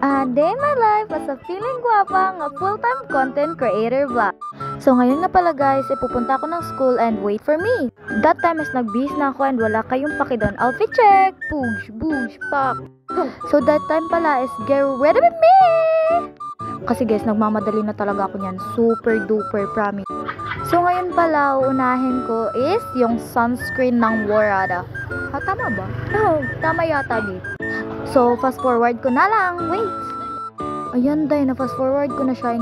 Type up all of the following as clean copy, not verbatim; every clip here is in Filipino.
A day in my life as a feeling guwapa nga full-time content creator vlog. So ngayon nga pala guys, pupunta ako ng school and wait for me. That time is nagbihis na ako and wala kayong pakidon. Outfit check! Push, bush, pak! So that time pala is get ready with me! Kasi guys, nagmamadali na talaga ako niyan. Super duper promise. So ngayon pala, uunahin ko is yung sunscreen ng Warada. Ha, tama ba? No, tama yata di. So, fast forward ko na lang. Wait. Ayan day, na fast forward ko na siya.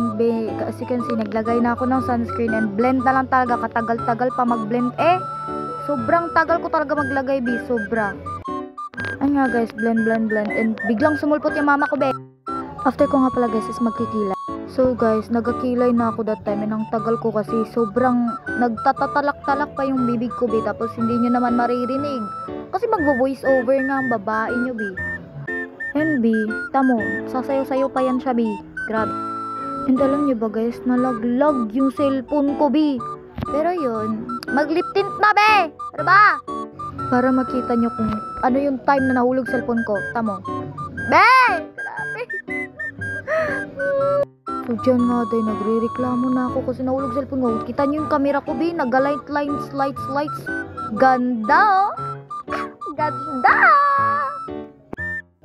Kasi naglagay na ako ng sunscreen and blend na lang talaga. Katagal-tagal pa mag-blend. Sobrang tagal ko talaga maglagay, be. Sobra. Ayun nga guys, blend. And biglang sumulpot yung mama ko, be. After ko nga pala guys, is magkikilay. So guys, nagkakilay na ako that time. And ang tagal ko kasi sobrang nagtatatalak-talak pa yung bibig ko, be. Tapos hindi nyo naman maririnig. Kasi magvo-voice over nga ang babae nyo, be. And B, tamo, sasayaw-sayaw pa yan siya, B. Grabe. And alam nyo ba guys, nalaglag yung cellphone ko, B. Pero yun, mag-lip tint na, B. Ano ba? Para makita nyo kung ano yung time na nahulog cellphone ko. Tamo. B! Grabe. So dyan nga day, nagre-reklamo na ako kasi nahulog cellphone ko. Kita nyo yung camera ko, B. Nag-light lines, lights. Ganda, oh. Ganda!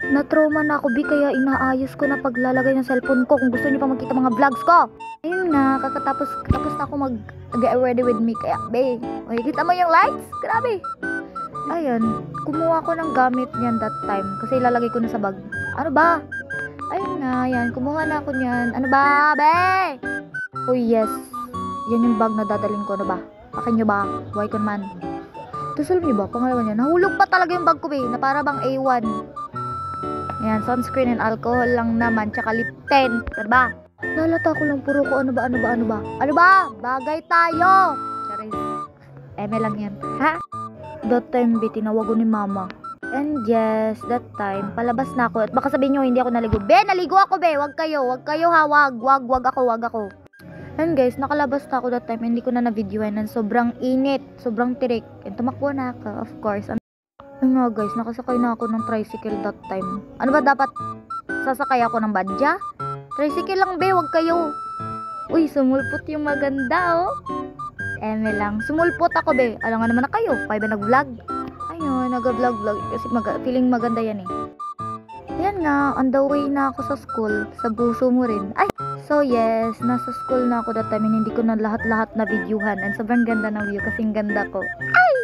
Na-trauma na ako, B, kaya inaayos ko na paglalagay ng cellphone ko kung gusto niyo pa makita mga vlogs ko. Ayun na, tapos na ako mag-get ready with me, kaya, B, makikita mo yung lights? Grabe. Ayun, kumuha ko ng gamit niyan that time, kasi ilalagay ko na sa bag. Ano ba? Ayun na, yan, kumuha na ako niyan. Ano ba, B? Oh yes, yan yung bag na dadaling ko, ano ba? Akin nyo ba? Buhay ko naman. Tapos alam niyo ba, pangalawa niya, nahulog pa talaga yung bag ko, B, na para bang A1. Ayan, sunscreen and alcohol lang naman, tsaka lip tint. Ano ba? Lalata ko lang puro ko, ano ba? Ano ba? Bagay tayo! Charis. Eme lang yan. Ha? That time, B, tinawag ko ni mama. And yes, that time, palabas na ako. At baka sabihin nyo, hindi ako naligo. Be, naligo ako, be! Wag kayo ha, wag ako. And guys, nakalabas na ako that time, hindi ko na na-videoan. And sobrang init, sobrang tirik. And tumakbo na ako, of course. Ayun nga guys, nakasakay na ako ng tricycle that time. Ano ba dapat? Sasakay ako ng badya? Tricycle lang, be, wag kayo. Uy, sumulpot yung maganda, oh. Eme lang. Sumulpot ako, be. Alam nga naman na kayo. Kaya ba nag-vlog? Ayun, nag-vlog. Kasi feeling maganda yan eh. Yan nga, on the way na ako sa school. Sa buso mo rin. Ay! So yes, nasa school na ako that time. And hindi ko na lahat-lahat na videohan. And sobrang ganda ng view kasing ganda ko. Ay!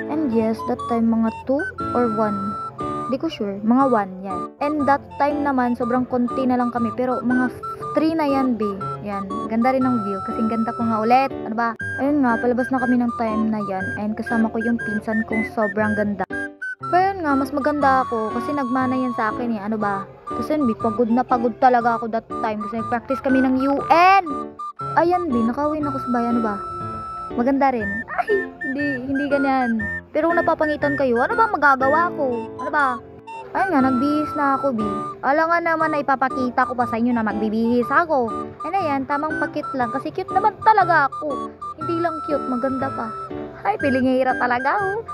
And yes, that time mga 2 or 1. Di ko sure. Mga 1, yan. And that time naman, sobrang konti na lang kami. Pero mga 3 na yan, B. Yan. Ganda rin ng view. Kasing ganda ko nga ulit. Ano ba? Ayun nga, palabas na kami ng time na yan. And kasama ko yung pinsan kong sobrang ganda. Pero yun nga, mas maganda ako. Kasi nagmana yan sa akin eh. Ano ba? Kasi yun, B, pagod na pagod talaga ako that time. Kasi nag-practice kami ng UN. Ayan, B, nakawin ako sa bayan. Ano ba? Maganda rin. Ay, hindi ganyan. Pero kung napapangitan kayo, ano ba magagawa ko? Ano ba? Ayun nga, nagbihis na ako, B. Alam nga naman na ipapakita ko pa sa inyo na magbibihis ako. Ano yan, tamang pakit lang. Kasi cute naman talaga ako. Hindi lang cute, maganda pa. Ay, pilingihira talaga, oh.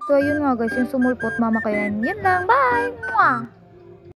So, ayun nga guys, yung sumulpot, mama ko yan. Yun lang, bye! Mwah!